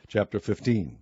Chapter 15.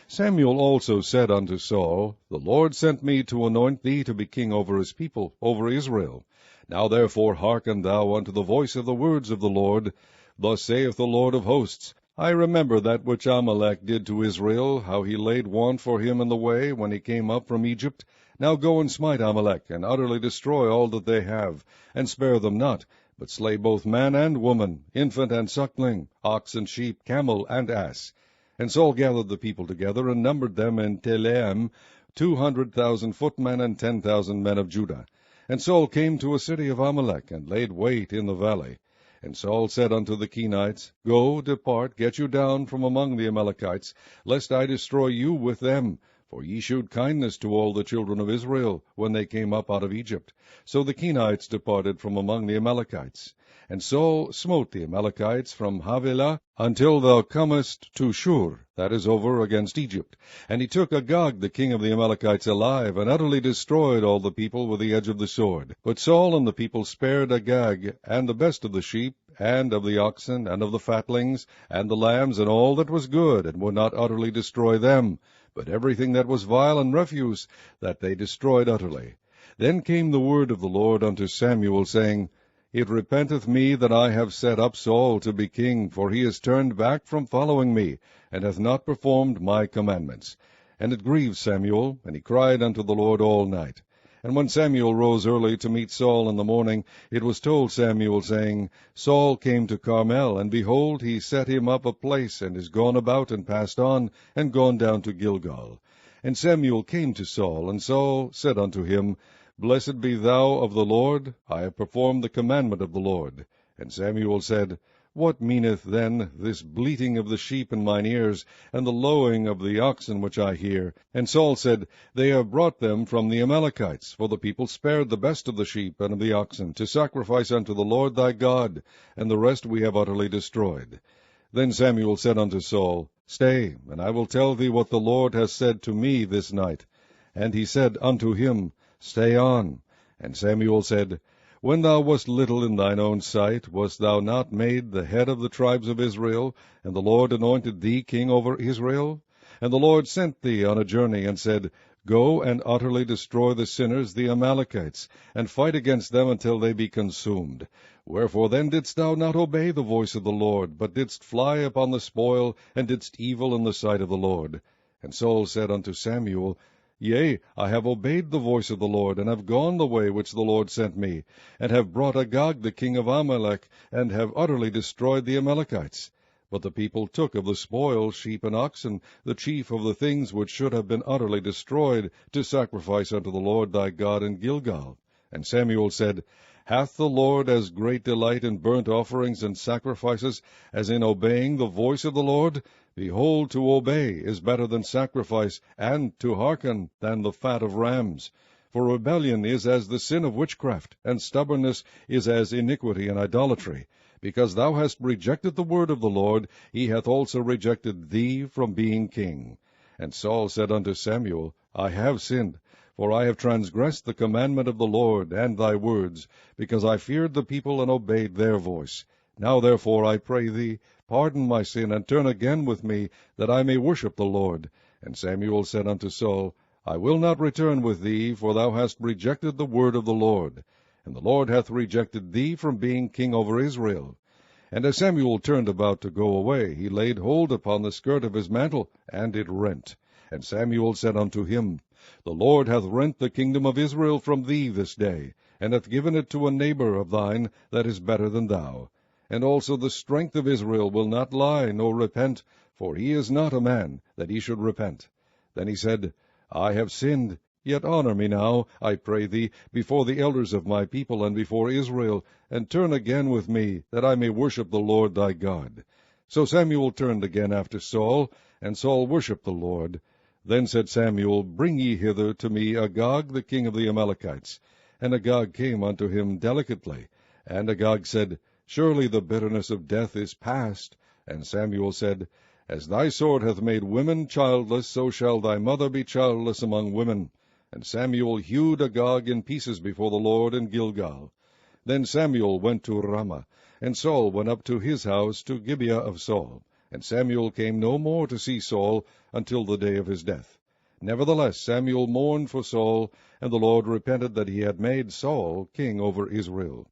Samuel also said unto Saul, The Lord sent me to anoint thee to be king over his people, over Israel. Now therefore hearken thou unto the voice of the words of the Lord. Thus saith the Lord of hosts, I remember that which Amalek did to Israel, how he laid want for him in the way, when he came up from Egypt. Now go and smite Amalek, and utterly destroy all that they have, and spare them not, but slay both man and woman, infant and suckling, ox and sheep, camel and ass. And Saul gathered the people together, and numbered them in Telaim 200,000 footmen, and 10,000 men of Judah. And Saul came to a city of Amalek, and laid wait in the valley. And Saul said unto the Kenites, Go, depart, get you down from among the Amalekites, lest I destroy you with them. For ye shewed kindness to all the children of Israel, when they came up out of Egypt. So the Kenites departed from among the Amalekites. And Saul smote the Amalekites from Havilah until thou comest to Shur, that is over against Egypt. And he took Agag the king of the Amalekites alive, and utterly destroyed all the people with the edge of the sword. But Saul and the people spared Agag, and the best of the sheep, and of the oxen, and of the fatlings, and the lambs, and all that was good, and would not utterly destroy them, but everything that was vile and refuse, that they destroyed utterly. Then came the word of the Lord unto Samuel, saying, It repenteth me that I have set up Saul to be king, for he is turned back from following me, and hath not performed my commandments. And it grieved Samuel, and he cried unto the Lord all night. And when Samuel rose early to meet Saul in the morning, it was told Samuel, saying, Saul came to Carmel, and behold, he set him up a place, and is gone about, and passed on, and gone down to Gilgal. And Samuel came to Saul, and Saul said unto him, Blessed be thou of the Lord, I have performed the commandment of the Lord. And Samuel said, What meaneth then this bleating of the sheep in mine ears, and the lowing of the oxen which I hear? And Saul said, They have brought them from the Amalekites, for the people spared the best of the sheep and of the oxen, to sacrifice unto the Lord thy God, and the rest we have utterly destroyed. Then Samuel said unto Saul, Stay, and I will tell thee what the Lord has said to me this night. And he said unto him, Stay on. And Samuel said, When thou wast little in thine own sight, wast thou not made the head of the tribes of Israel, and the Lord anointed thee king over Israel? And the Lord sent thee on a journey, and said, Go and utterly destroy the sinners, the Amalekites, and fight against them until they be consumed. Wherefore then didst thou not obey the voice of the Lord, but didst fly upon the spoil, and didst evil in the sight of the Lord? And Saul said unto Samuel, Yea, I have obeyed the voice of the Lord, and have gone the way which the Lord sent me, and have brought Agag the king of Amalek, and have utterly destroyed the Amalekites. But the people took of the spoil sheep and oxen, the chief of the things which should have been utterly destroyed, to sacrifice unto the Lord thy God in Gilgal. And Samuel said, Hath the Lord as great delight in burnt offerings and sacrifices as in obeying the voice of the Lord? Behold, to obey is better than sacrifice, and to hearken than the fat of rams. For rebellion is as the sin of witchcraft, and stubbornness is as iniquity and idolatry. Because thou hast rejected the word of the Lord, he hath also rejected thee from being king. And Saul said unto Samuel, I have sinned, for I have transgressed the commandment of the Lord, and thy words, because I feared the people, and obeyed their voice. Now therefore, I pray thee, pardon my sin, and turn again with me, that I may worship the Lord. And Samuel said unto Saul, I will not return with thee, for thou hast rejected the word of the Lord. And the Lord hath rejected thee from being king over Israel. And as Samuel turned about to go away, he laid hold upon the skirt of his mantle, and it rent. And Samuel said unto him, The Lord hath rent the kingdom of Israel from thee this day, and hath given it to a neighbor of thine that is better than thou. And also the strength of Israel will not lie, nor repent, for he is not a man, that he should repent. Then he said, I have sinned, yet honor me now, I pray thee, before the elders of my people, and before Israel, and turn again with me, that I may worship the Lord thy God. So Samuel turned again after Saul, and Saul worshipped the Lord. Then said Samuel, Bring ye hither to me Agag the king of the Amalekites. And Agag came unto him delicately. And Agag said, Surely the bitterness of death is past. And Samuel said, As thy sword hath made women childless, so shall thy mother be childless among women. And Samuel hewed Agag in pieces before the Lord in Gilgal. Then Samuel went to Ramah, and Saul went up to his house to Gibeah of Saul. And Samuel came no more to see Saul until the day of his death. Nevertheless Samuel mourned for Saul, and the Lord repented that he had made Saul king over Israel.